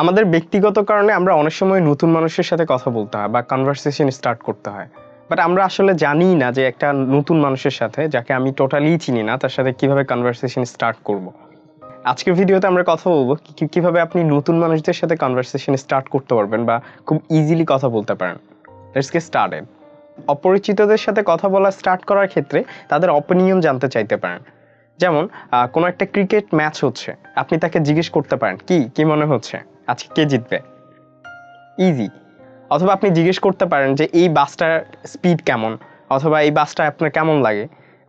আমাদের ব্যক্তিগত কারণে আমরা অনেক সময় নতুন মানুষের সাথে কথা বলতে হয় বা কনভারসেশন স্টার্ট করতে হয়, বাট আমরা আসলে জানি না যে একটা নতুন মানুষের সাথে, যাকে আমি টোটালি চিনি না, তার সাথে কিভাবে কনভারসেশন স্টার্ট করব। আজকের ভিডিওতে আমরা কথা বলবো কিভাবে আপনি নতুন মানুষদের সাথে কনভারসেশন স্টার্ট করতে পারবেন বা খুব ইজিলি কথা বলতে পারেন। Let's get started. অপরিচিতদের সাথে কথা বলা স্টার্ট করার ক্ষেত্রে তাদের অপিনিয়ন জানতে চাইতে পারেন। যেমন কোনো একটা ক্রিকেট ম্যাচ হচ্ছে, আপনি তাকে জিজ্ঞেস করতে পারেন কি মনে হচ্ছে আজকে কে জিতবে, ইজি। অথবা আপনি জিজ্ঞেস করতে পারেন যে এই বাসটার স্পিড কেমন, অথবা এই বাসটা আপনার কেমন লাগে,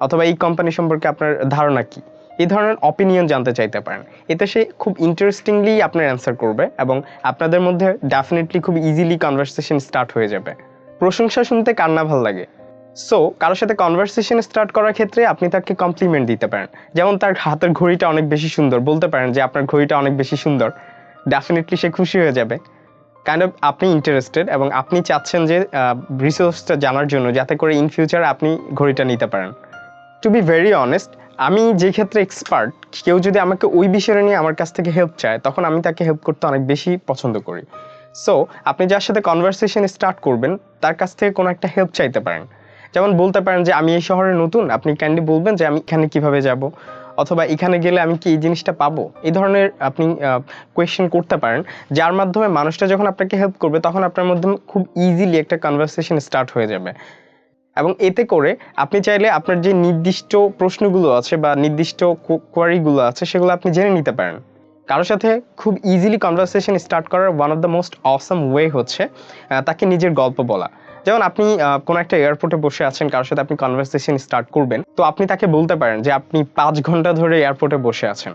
অথবা এই কোম্পানি সম্পর্কে আপনার ধারণা কি। এই ধরনের অপিনিয়ন জানতে চাইতে পারেন। এতে সে খুব ইন্টারেস্টিংলি আপনার অ্যান্সার করবে এবং আপনাদের মধ্যে ডেফিনেটলি খুব ইজিলি কনভারসেশন স্টার্ট হয়ে যাবে। প্রশংসা শুনতে কার না ভালো লাগে। সো কারোর সাথে কনভারসেশন স্টার্ট করার ক্ষেত্রে আপনি তাকে কমপ্লিমেন্ট দিতে পারেন। যেমন তার হাতের ঘড়িটা অনেক বেশি সুন্দর, বলতে পারেন যে আপনার ঘড়িটা অনেক বেশি সুন্দর। ডেফিনেটলি সে খুশি হয়ে যাবে। কাইন্ড অফ আপনি ইন্টারেস্টেড এবং আপনি চাচ্ছেন যে রিসোর্সটা জানার জন্য, যাতে করে ইন ফিউচার আপনি ঘড়িটা নিতে পারেন। টু বি ভেরি অনেস্ট, আমি যে ক্ষেত্রে এক্সপার্ট, কেউ যদি আমাকে ওই বিষয় নিয়ে আমার কাছ থেকে হেল্প চায়, তখন আমি তাকে হেল্প করতে অনেক বেশি পছন্দ করি। সো আপনি যার সাথে কনভারসেশন স্টার্ট করবেন তার কাছ থেকে কোনো একটা হেল্প চাইতে পারেন। যেমন বলতে পারেন যে আমি এই শহরে নতুন, আপনি কাইন্ডলি বলবেন যে আমি এখানে কিভাবে যাব, অথবা এখানে গেলে আমি কি এই জিনিসটা পাবো। এই ধরনের আপনি কোয়েশ্চেন করতে পারেন, যার মাধ্যমে মানুষটা যখন আপনাকে হেল্প করবে তখন আপনার মধ্যে খুব ইজিলি একটা কনভারসেশন স্টার্ট হয়ে যাবে। এবং এতে করে আপনি চাইলে আপনার যে নির্দিষ্ট প্রশ্নগুলো আছে বা নির্দিষ্ট কোয়ারিগুলো আছে সেগুলো আপনি জেনে নিতে পারেন। কারোর সাথে খুব ইজিলি কনভারসেশন স্টার্ট করার one of the most awesome way হচ্ছে তাকে নিজের গল্প বলা। যেমন আপনি কোনো একটা এয়ারপোর্টে বসে আছেন, কারোর সাথে আপনি কনভারসেশন স্টার্ট করবেন, তো আপনি তাকে বলতে পারেন যে আপনি 5 ঘন্টা ধরে এয়ারপোর্টে বসে আছেন।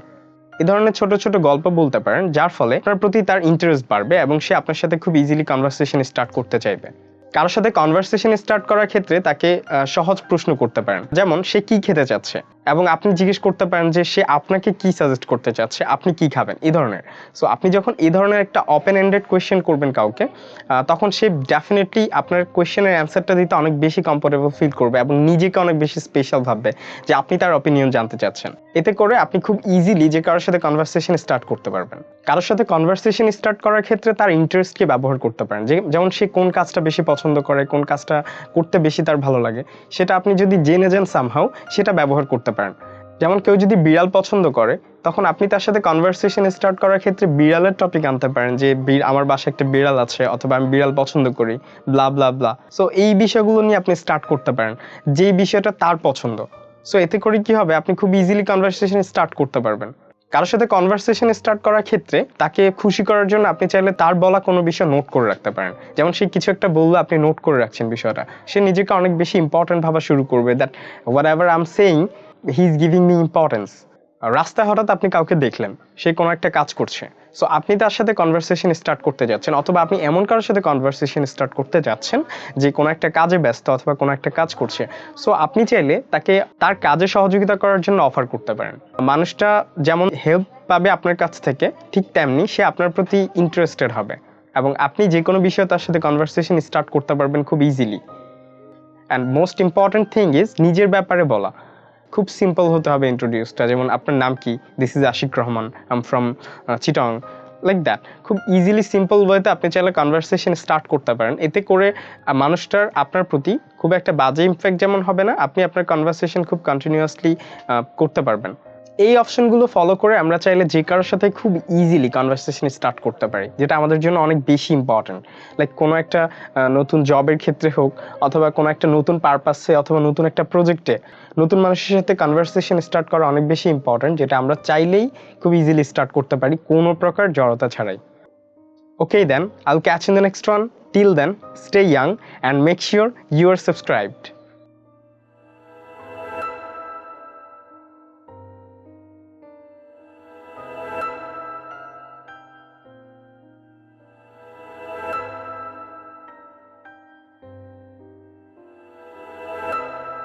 এই ধরনের ছোট ছোট গল্প বলতে পারেন, যার ফলে আপনার প্রতি তার ইন্টারেস্ট বাড়বে এবং সে আপনার সাথে খুব ইজিলি কনভারসেশন স্টার্ট করতে চাইবে। কারোর সাথে কনভারসেশন স্টার্ট করার ক্ষেত্রে তাকে সহজ প্রশ্ন করতে পারেন, যেমন সে কি খেতে চাচ্ছে, এবং আপনি জিজ্ঞেস করতে পারেন যে সে আপনাকে কি সাজেস্ট করতে চাচ্ছে, আপনি কি খাবেন, এই ধরনের। সো আপনি যখন এই ধরনের একটা ওপেন এন্ডেড কোয়েশ্চেন করবেন কাউকে, তখন সে ডেফিনেটলি আপনার কোয়েশ্চেনের অ্যান্সারটা দিতে অনেক বেশি কমফোর্টেবল ফিল করবে এবং নিজেকে অনেক বেশি স্পেশাল ভাববে যে আপনি তার অপিনিয়ন জানতে চাচ্ছেন। এতে করে আপনি খুব ইজিলি যে কারোর সাথে কনভারসেশন স্টার্ট করতে পারবেন। কারোর সাথে কনভারসেশন স্টার্ট করার ক্ষেত্রে তার ইন্টারেস্টকে ব্যবহার করতে পারেন। যেমন সে কোন কাজটা বেশি পছন্দ করে, কোন কাজটা করতে বেশি তার ভালো লাগে, সেটা আপনি যদি জেনে যান সামহাউ, সেটা ব্যবহার করতে পারেন। যেমন কেউ যদি বিড়াল পছন্দ করে, তখন আপনি তার সাথে কনভারসেশন স্টার্ট করার ক্ষেত্রে বিড়ালের টপিক আনতে পারেন, যে আমার বাসায় একটা বিড়াল আছে, অথবা আমি বিড়াল পছন্দ করি, ব্লা ব্লা ব্লা। সো এই বিষয়গুলো নিয়ে আপনি স্টার্ট করতে পারেন, যেই বিষয়টা তার পছন্দ। সো এতে করে কি হবে, আপনি খুব ইজিলি কনভারসেশন স্টার্ট করতে পারবেন। কারোর সাথে কনভারসেশন স্টার্ট করার ক্ষেত্রে তাকে খুশি করার জন্য আপনি চাইলে তার বলা কোনো বিষয় নোট করে রাখতে পারেন। যেমন সে কিছু একটা বললে আপনি নোট করে রাখছেন বিষয়টা, সে নিজেকে অনেক বেশি ইম্পর্টেন্ট ভাবা শুরু করবে, that what ever I am saying he is giving me importance. রাস্তায় হঠাৎ আপনি কাউকে দেখলেন, সে কোনো একটা কাজ করছে, সো আপনি তার সাথে কনভারসেশন স্টার্ট করতে যাচ্ছেন, অথবা আপনি এমন কারোর সাথে কনভারসেশন স্টার্ট করতে যাচ্ছেন যে কোনো একটা কাজে ব্যস্ত অথবা কোনো একটা কাজ করছে। সো আপনি চাইলে তাকে তার কাজে সহযোগিতা করার জন্য অফার করতে পারেন। মানুষটা যেমন হেল্প পাবে আপনার কাছ থেকে, ঠিক তেমনি সে আপনার প্রতি ইন্টারেস্টেড হবে এবং আপনি যে কোনো বিষয়ে তার সাথে কনভারসেশন স্টার্ট করতে পারবেন খুব easily. And most important thing is নিজের ব্যাপারে বলা। খুব সিম্পল হতে হবে ইন্ট্রোডিউসটা, যেমন আপনার নাম কি, this is Ashiq Rahman, I am from Chittagong, like that. খুব ইজিলি সিম্পল ওয়েতে আপনি চাইলে কনভারসেশন স্টার্ট করতে পারেন। এতে করে মানুষটার আপনার প্রতি খুব একটা বাজে ইমপ্যাক্ট যেমন হবে না, আপনি আপনার কনভারসেশন খুব কন্টিনিউয়াসলি করতে পারবেন। এই অপশনগুলো ফলো করে আমরা চাইলে যে কারোর সাথে খুব ইজিলি কনভারসেশন স্টার্ট করতে পারি, যেটা আমাদের জন্য অনেক বেশি ইম্পর্টেন্ট। লাইক কোনো একটা নতুন জবের ক্ষেত্রে হোক, অথবা কোনো একটা নতুন পারপাসে, অথবা নতুন একটা প্রজেক্টে নতুন মানুষের সাথে কনভারসেশন স্টার্ট করা অনেক বেশি ইম্পর্টেন্ট, যেটা আমরা চাইলেই খুব ইজিলি স্টার্ট করতে পারি কোনো প্রকার জড়তা ছাড়াই। Okay then, I'll catch you in the next one. Till then, stay young and make sure you are subscribed.